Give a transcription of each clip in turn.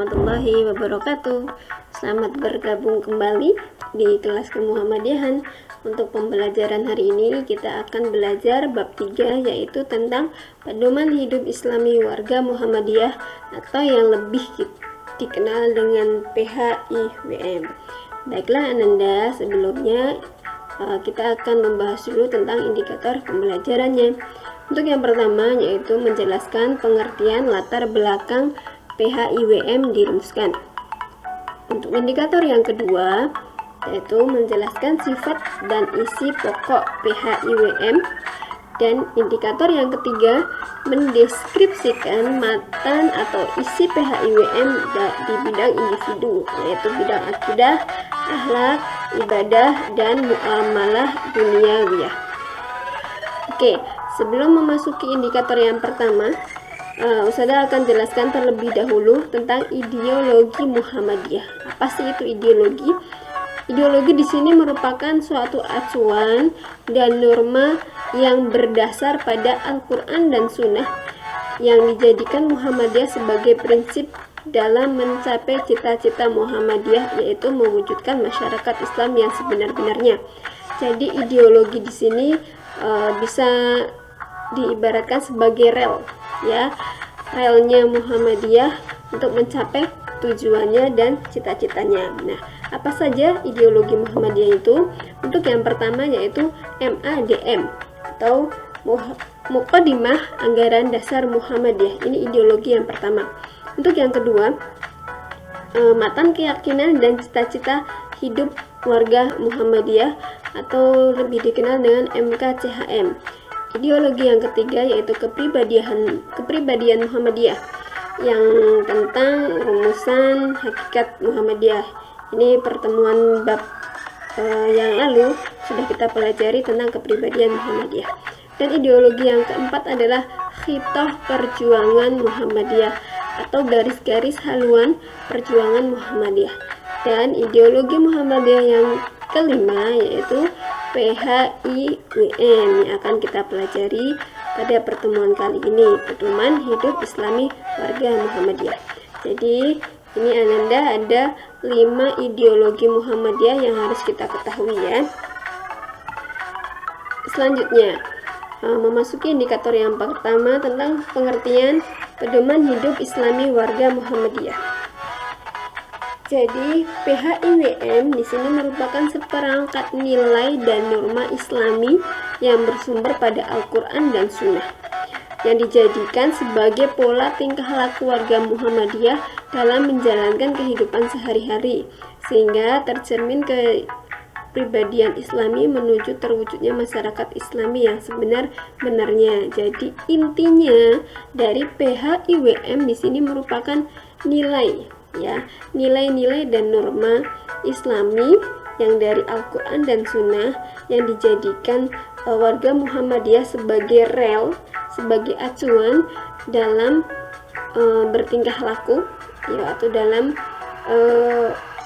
warahmatullahi wabarakatuh. Selamat bergabung kembali di kelas Kemuhammadiyahan. Untuk pembelajaran hari ini kita akan belajar bab 3, yaitu tentang pedoman hidup Islami warga Muhammadiyah atau yang lebih dikenal dengan PHIWM. Baiklah Ananda, sebelumnya kita akan membahas dulu tentang indikator pembelajarannya. Untuk yang pertama yaitu menjelaskan pengertian latar belakang PHIWM dirumuskan. Untuk indikator yang kedua yaitu menjelaskan sifat dan isi pokok PHIWM, dan indikator yang ketiga mendeskripsikan matan atau isi PHIWM di bidang individu, yaitu bidang akidah, akhlak, ibadah, dan muamalah duniawiyah. Oke, sebelum memasuki indikator yang pertama, Ustazah akan jelaskan terlebih dahulu tentang ideologi Muhammadiyah. Apa sih itu ideologi? Ideologi di sini merupakan suatu acuan dan norma yang berdasar pada Al-Quran dan Sunnah yang dijadikan Muhammadiyah sebagai prinsip dalam mencapai cita-cita Muhammadiyah, yaitu mewujudkan masyarakat Islam yang sebenar-benarnya. Jadi ideologi di sini bisa diibaratkan sebagai rel, ya, relnya Muhammadiyah untuk mencapai tujuannya dan cita-citanya. Nah, apa saja ideologi Muhammadiyah itu? Untuk yang pertama yaitu MADM atau Muqaddimah Anggaran Dasar Muhammadiyah. Ini ideologi yang pertama. Untuk yang kedua, matan keyakinan dan cita-cita hidup warga Muhammadiyah atau lebih dikenal dengan MKCHM. Ideologi yang ketiga yaitu kepribadian Muhammadiyah yang tentang rumusan hakikat Muhammadiyah. Ini pertemuan bab yang lalu sudah kita pelajari tentang kepribadian Muhammadiyah. Dan ideologi yang keempat adalah khitoh perjuangan Muhammadiyah atau garis-garis haluan perjuangan Muhammadiyah. Dan ideologi Muhammadiyah yang kelima yaitu PHIWM yang akan kita pelajari pada pertemuan kali ini, pedoman hidup Islami warga Muhammadiyah. Jadi ini Ananda ada 5 ideologi Muhammadiyah yang harus kita ketahui, ya. Selanjutnya memasuki indikator yang pertama tentang pengertian pedoman hidup Islami warga Muhammadiyah. Jadi PHIWM di sini merupakan seperangkat nilai dan norma Islami yang bersumber pada Al-Quran dan Sunnah yang dijadikan sebagai pola tingkah laku warga Muhammadiyah dalam menjalankan kehidupan sehari-hari, sehingga tercermin kepribadian Islami menuju terwujudnya masyarakat Islami yang sebenar-benarnya. Jadi intinya dari PHIWM di sini merupakan nilai, ya, nilai-nilai dan norma Islami yang dari Al-Quran dan Sunnah yang dijadikan warga Muhammadiyah sebagai rel, sebagai acuan dalam bertingkah laku, ya, atau dalam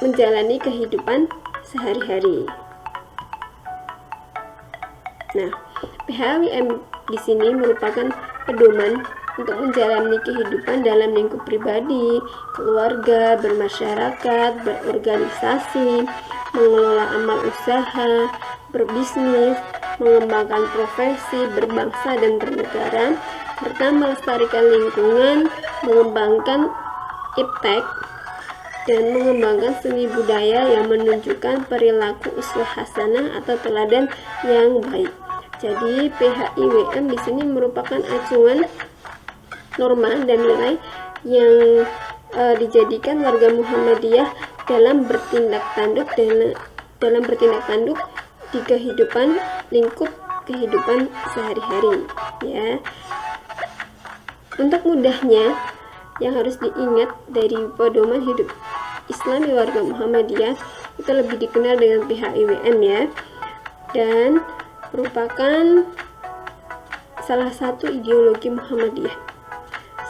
menjalani kehidupan sehari-hari. Nah, PHIWM di sini merupakan pedoman untuk menjalani kehidupan dalam lingkup pribadi, keluarga, bermasyarakat, berorganisasi, mengelola amal usaha, berbisnis, mengembangkan profesi, berbangsa dan bernegara, serta melestarikan lingkungan, mengembangkan iptek, dan mengembangkan seni budaya yang menunjukkan perilaku uswah hasanah atau teladan yang baik. Jadi PHIWM di sini merupakan acuan norma dan nilai yang dijadikan warga Muhammadiyah dalam bertindak tanduk di kehidupan lingkup kehidupan sehari-hari, ya. Untuk mudahnya yang harus diingat dari pedoman hidup Islami warga Muhammadiyah itu lebih dikenal dengan PHIWM, ya, dan merupakan salah satu ideologi Muhammadiyah.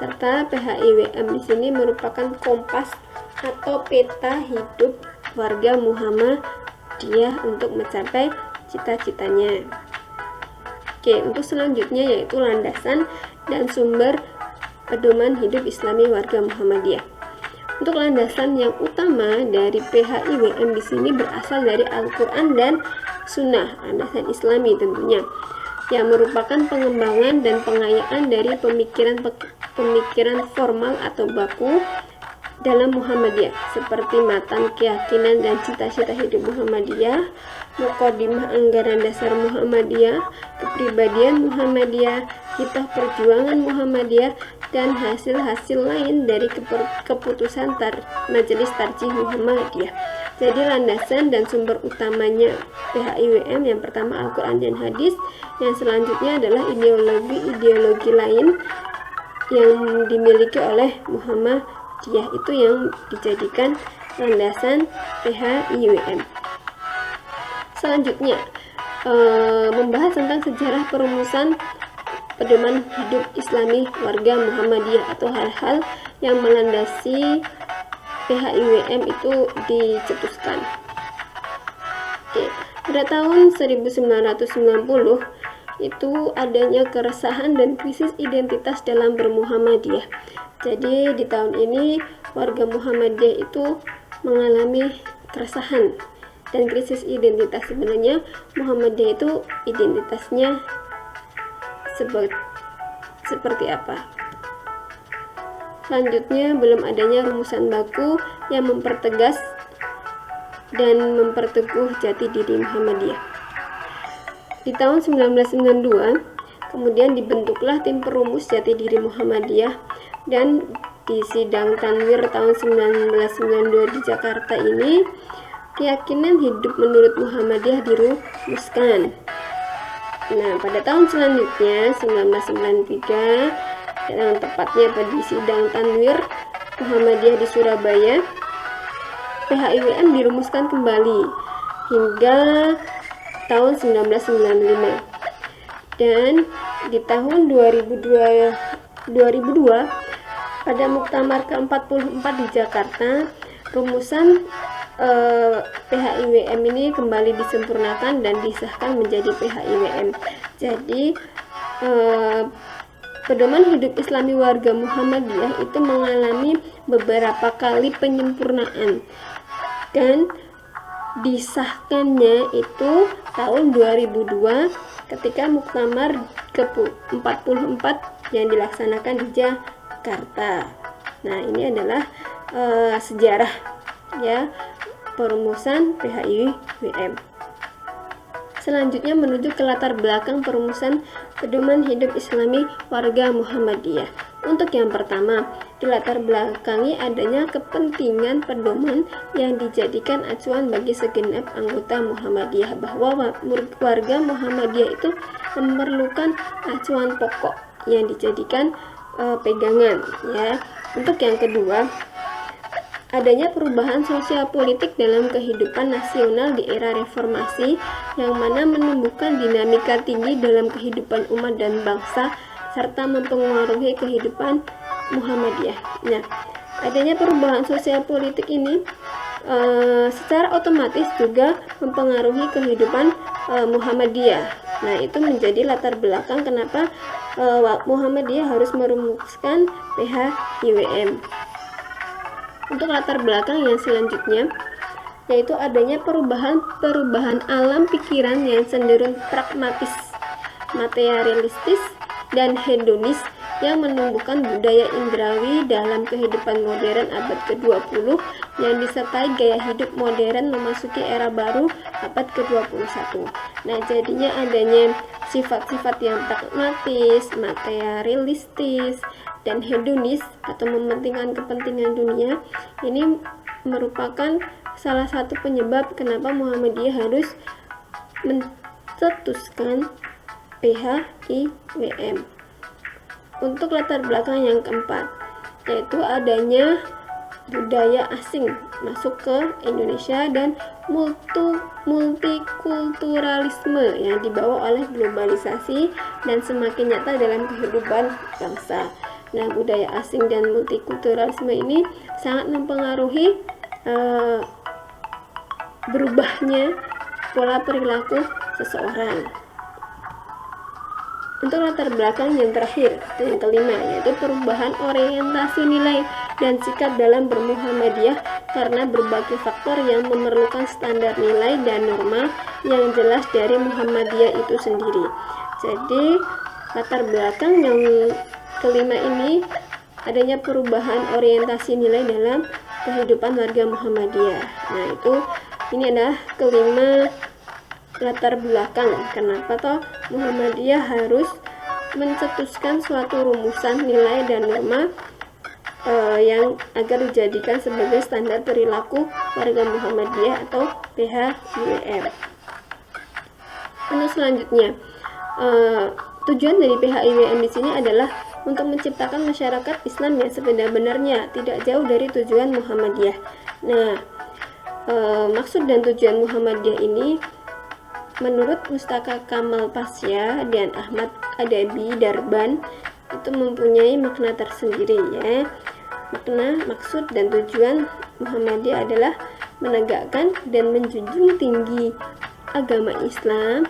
Serta PHIWM di sini merupakan kompas atau peta hidup warga Muhammadiyah untuk mencapai cita-citanya. Oke, untuk selanjutnya yaitu landasan dan sumber pedoman hidup Islami warga Muhammadiyah. Untuk landasan yang utama dari PHIWM di sini berasal dari Al-Quran dan Sunnah, landasan Islami tentunya, yang merupakan pengembangan dan pengayaan dari pemikiran formal atau baku dalam Muhammadiyah, seperti matan keyakinan dan cita-cita hidup Muhammadiyah, muqaddimah anggaran dasar Muhammadiyah, kepribadian Muhammadiyah, kitab perjuangan Muhammadiyah, dan hasil-hasil lain dari keputusan Majelis Tarjih Muhammadiyah. Jadi landasan dan sumber utamanya PHIWM yang pertama Al-Quran dan Hadis, yang selanjutnya adalah ideologi lain yang dimiliki oleh Muhammadiyah, itu yang dijadikan landasan PHIWM. Selanjutnya membahas tentang sejarah perumusan pedoman hidup Islami warga Muhammadiyah atau hal-hal yang melandasi PHIWM itu dicetuskan. Oke, pada tahun 1990 itu adanya keresahan dan krisis identitas dalam bermuhammadiyah. Jadi di tahun ini warga Muhammadiyah itu mengalami keresahan dan krisis identitas. Sebenarnya Muhammadiyah itu identitasnya seperti apa? Selanjutnya, belum adanya rumusan baku yang mempertegas dan memperteguh jati diri Muhammadiyah. Di tahun 1992, kemudian dibentuklah tim perumus jati diri Muhammadiyah, dan di sidang Tanwir tahun 1992 di Jakarta ini, keyakinan hidup menurut Muhammadiyah dirumuskan. Nah, pada tahun selanjutnya 1993, yang tepatnya pada sidang Tanwir Muhammadiyah di Surabaya, PHIWM dirumuskan kembali hingga tahun 1995. Dan di tahun 2002 pada Muktamar ke-44 di Jakarta, rumusan PHIWM ini kembali disempurnakan dan disahkan menjadi PHIWM. Jadi pedoman hidup Islami warga Muhammadiyah itu mengalami beberapa kali penyempurnaan, dan disahkannya itu tahun 2002 ketika Muktamar ke-44 yang dilaksanakan di Jakarta. Nah, ini adalah sejarah ya perumusan PHIWM. Selanjutnya menuju ke latar belakang perumusan pedoman hidup Islami warga Muhammadiyah. Untuk yang pertama, dilatar belakangi adanya kepentingan pedoman yang dijadikan acuan bagi segenap anggota Muhammadiyah, bahwa warga Muhammadiyah itu memerlukan acuan pokok yang dijadikan pegangan ya. Untuk yang kedua, adanya perubahan sosial politik dalam kehidupan nasional di era reformasi yang mana menumbuhkan dinamika tinggi dalam kehidupan umat dan bangsa serta mempengaruhi kehidupan Muhammadiyah. Nah, adanya perubahan sosial politik ini secara otomatis juga mempengaruhi kehidupan Muhammadiyah. Nah, itu menjadi latar belakang kenapa Muhammadiyah harus merumuskan PHIWM. Untuk latar belakang yang selanjutnya, yaitu adanya perubahan alam pikiran yang cenderung pragmatis, materialistis, dan hedonis yang menumbuhkan budaya indrawi dalam kehidupan modern abad ke-20 yang disertai gaya hidup modern memasuki era baru abad ke-21. Nah, jadinya adanya sifat-sifat yang pragmatis, materialistis, dan hedonis atau mementingkan kepentingan dunia, ini merupakan salah satu penyebab kenapa Muhammadiyah harus mencetuskan PHIWM. Untuk latar belakang yang keempat, yaitu adanya budaya asing masuk ke Indonesia dan multikulturalisme yang dibawa oleh globalisasi dan semakin nyata dalam kehidupan bangsa. Nah, budaya asing dan multikulturalisme ini sangat mempengaruhi berubahnya pola perilaku seseorang. Untuk latar belakang yang terakhir dan yang kelima, yaitu perubahan orientasi nilai dan sikap dalam bermuhammadiyah karena berbagai faktor yang memerlukan standar nilai dan norma yang jelas dari Muhammadiyah itu sendiri. Jadi latar belakang yang kelima ini adanya perubahan orientasi nilai dalam kehidupan warga Muhammadiyah. Nah, ini adalah kelima latar belakang kenapa toh Muhammadiyah harus mencetuskan suatu rumusan nilai dan norma yang agar dijadikan sebagai standar perilaku warga Muhammadiyah atau PHIWM. Untuk selanjutnya, tujuan dari PHIWM di sini adalah untuk menciptakan masyarakat Islam yang sebenar-benarnya, tidak jauh dari tujuan Muhammadiyah. Nah, maksud dan tujuan Muhammadiyah ini menurut Mustaka Kamal Pasha dan Ahmad Adabi Darban itu mempunyai makna tersendiri ya. Makna, maksud, dan tujuan Muhammadiyah adalah menegakkan dan menjunjung tinggi agama Islam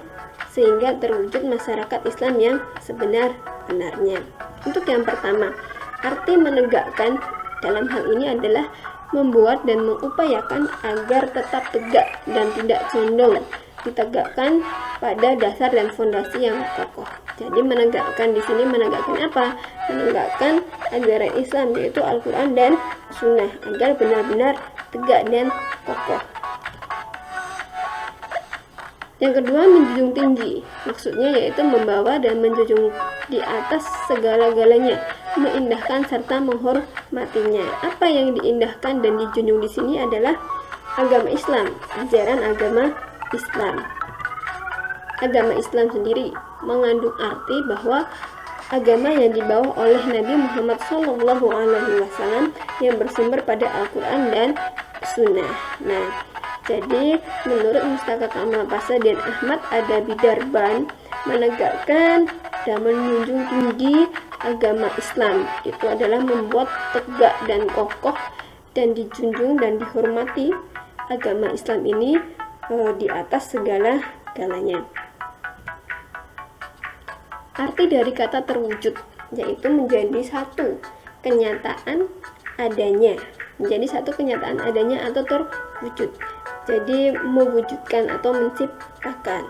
sehingga terwujud masyarakat Islam yang sebenar-benarnya. Untuk yang pertama, arti menegakkan dalam hal ini adalah membuat dan mengupayakan agar tetap tegak dan tidak condong, ditegakkan pada dasar dan fondasi yang kokoh. Jadi menegakkan di sini menegakkan apa? Menegakkan ajaran Islam yaitu Al-Quran dan Sunnah agar benar-benar tegak dan kokoh. Yang kedua, menjunjung tinggi. Maksudnya yaitu membawa dan menjunjung di atas segala-galanya, mengindahkan serta menghormatinya. Apa yang diindahkan dan dijunjung di sini adalah agama Islam, ajaran agama Islam. Agama Islam sendiri mengandung arti bahwa agama yang dibawa oleh Nabi Muhammad SAW yang bersumber pada Al-Quran dan Sunnah. Nah, jadi menurut Mustaka Kamal Pasha dan Ahmad Adabi Darban, menegakkan dan menjunjung tinggi agama Islam itu adalah membuat tegak dan kokoh dan dijunjung dan dihormati agama Islam ini di atas segala-galanya. Arti dari kata terwujud yaitu menjadi satu kenyataan adanya, menjadi satu kenyataan adanya atau terwujud. Jadi mewujudkan atau menciptakan.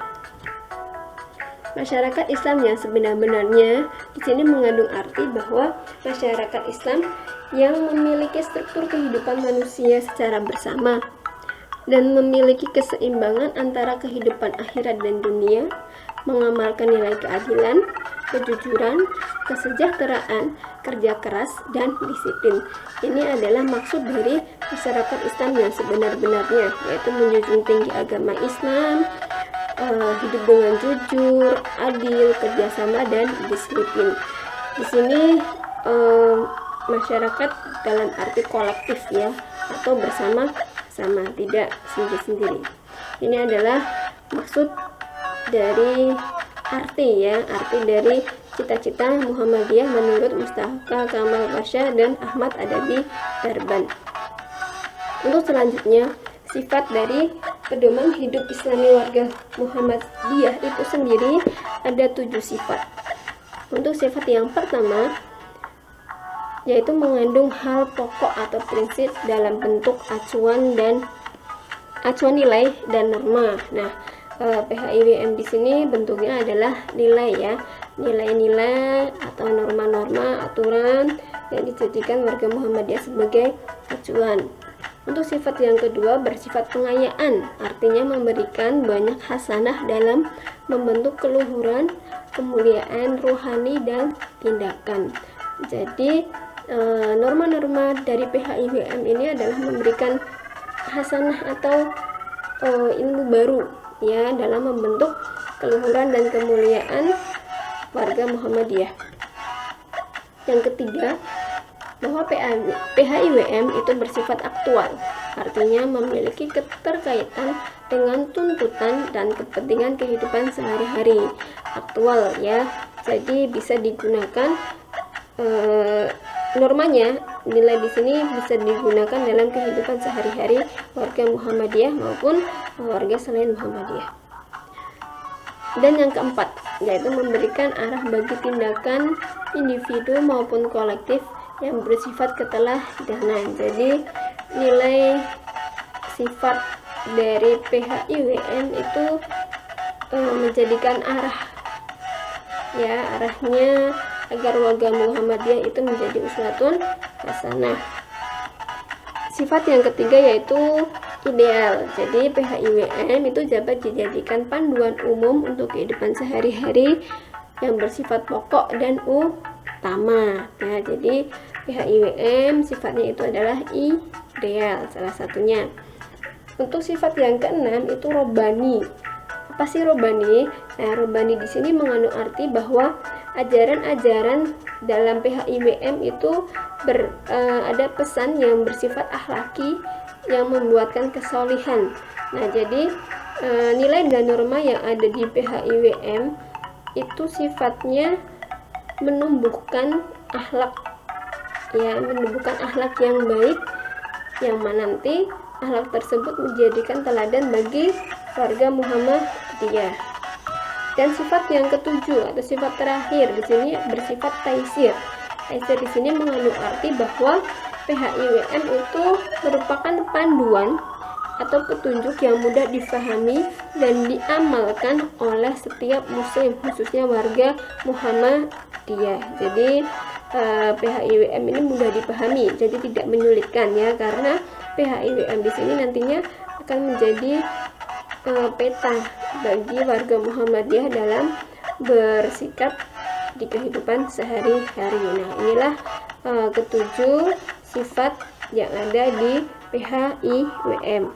Masyarakat Islam yang sebenar-benarnya di sini mengandung arti bahwa masyarakat Islam yang memiliki struktur kehidupan manusia secara bersama dan memiliki keseimbangan antara kehidupan akhirat dan dunia, mengamalkan nilai keadilan, kejujuran, kesejahteraan, kerja keras, dan disiplin. Ini adalah maksud dari masyarakat Islam yang sebenar-benarnya, yaitu menjunjung tinggi agama Islam, hidup dengan jujur, adil, kerjasama, dan disiplin. Di sini masyarakat dalam arti kolektif ya, atau bersama-sama, tidak sendiri-sendiri. Ini adalah maksud dari arti dari cita-cita Muhammadiyah menurut Mustaka Kamal Pasha dan Ahmad Adabi Darban. Untuk selanjutnya, sifat dari pedoman hidup Islami warga Muhammadiyah itu sendiri ada 7 sifat. Untuk sifat yang pertama yaitu mengandung hal pokok atau prinsip dalam bentuk acuan nilai dan norma. Nah, PHIWM di sini bentuknya adalah nilai ya, nilai-nilai atau norma-norma aturan yang dijadikan warga Muhammadiyah sebagai acuan. Untuk sifat yang kedua bersifat pengayaan, artinya memberikan banyak hasanah dalam membentuk keluhuran, kemuliaan rohani dan tindakan. Jadi norma-norma dari PHIWM ini adalah memberikan hasanah atau ilmu baru ya dalam membentuk keluhuran dan kemuliaan warga Muhammadiyah. Yang ketiga, bahwa PHIWM itu bersifat aktual, artinya memiliki keterkaitan dengan tuntutan dan kepentingan kehidupan sehari-hari. Aktual ya, jadi bisa digunakan normanya, nilai di sini bisa digunakan dalam kehidupan sehari-hari warga Muhammadiyah maupun warga selain Muhammadiyah. Dan yang keempat, yaitu memberikan arah bagi tindakan individu maupun kolektif yang bersifat keteladanan. Jadi nilai sifat dari PHIWM itu menjadikan arahnya agar warga Muhammadiyah itu menjadi uswatun hasanah. Sifat yang ketiga yaitu ideal. Jadi PHIWM itu dapat dijadikan panduan umum untuk kehidupan sehari-hari yang bersifat pokok dan utama. Nah, jadi PHIWM sifatnya itu adalah ideal, salah satunya. Untuk sifat yang keenam itu robani. Apa sih robani? Nah, robani di sini mengandung arti bahwa ajaran-ajaran dalam PHIWM itu ada pesan yang bersifat akhlaki yang membuatkan kesolihan. Nah, jadi nilai dan norma yang ada di PHIWM itu sifatnya menumbuhkan akhlak, menumbuhkan akhlak yang baik, yang mana nanti akhlak tersebut menjadikan teladan bagi warga Muhammadiyah. Dan sifat yang ketujuh atau sifat terakhir di sini bersifat taisir. Taisir di sini mengandung arti bahwa PHIWM itu merupakan panduan atau petunjuk yang mudah difahami dan diamalkan oleh setiap muslim, khususnya warga Muhammadiyah. Jadi PHIWM ini mudah dipahami, jadi tidak menyulitkan ya, karena PHIWM di sini nantinya akan menjadi peta bagi warga Muhammadiyah dalam bersikap di kehidupan sehari-hari. Nah, inilah ketujuh sifat yang ada di PHIWM.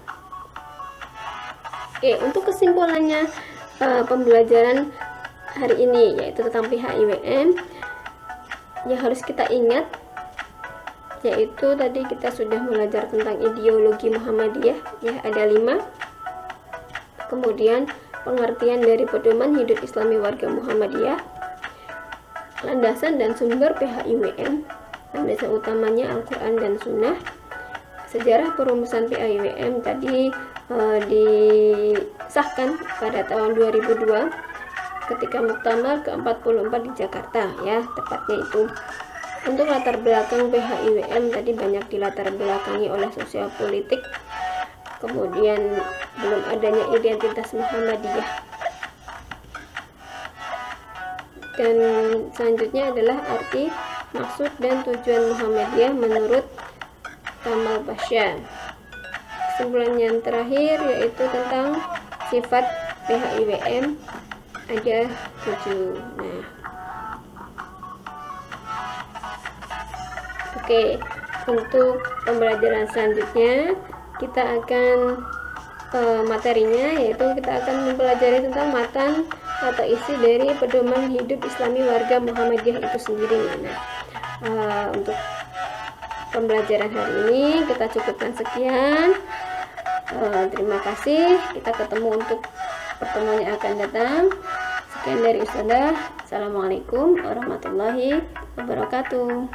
Oke, untuk kesimpulannya pembelajaran hari ini yaitu tentang PHIWM yang harus kita ingat, yaitu tadi kita sudah belajar tentang ideologi Muhammadiyah ya, ada 5. Kemudian pengertian dari pedoman hidup Islami warga Muhammadiyah, landasan dan sumber PHIWM, landasan utamanya Al-Quran dan Sunnah, sejarah perumusan PHIWM tadi disahkan pada tahun 2002 ketika Muktamar ke-44 di Jakarta ya, tepatnya itu. Untuk latar belakang PHIWM tadi banyak dilatar belakangi oleh sosial politik, kemudian belum adanya identitas Muhammadiyah, dan selanjutnya adalah arti, maksud dan tujuan Muhammadiyah menurut Kamal Pasha. Kesimpulan yang terakhir yaitu tentang sifat PHIWM ada 7. Nah, oke, untuk pembelajaran selanjutnya kita akan materinya yaitu kita akan mempelajari tentang matan atau isi dari pedoman hidup Islami warga Muhammadiyah itu sendiri. Nah, untuk pembelajaran hari ini kita cukupkan sekian. Terima kasih. Kita ketemu untuk pertemuan yang akan datang. Sekian dari Ustazah. Assalamualaikum warahmatullahi wabarakatuh.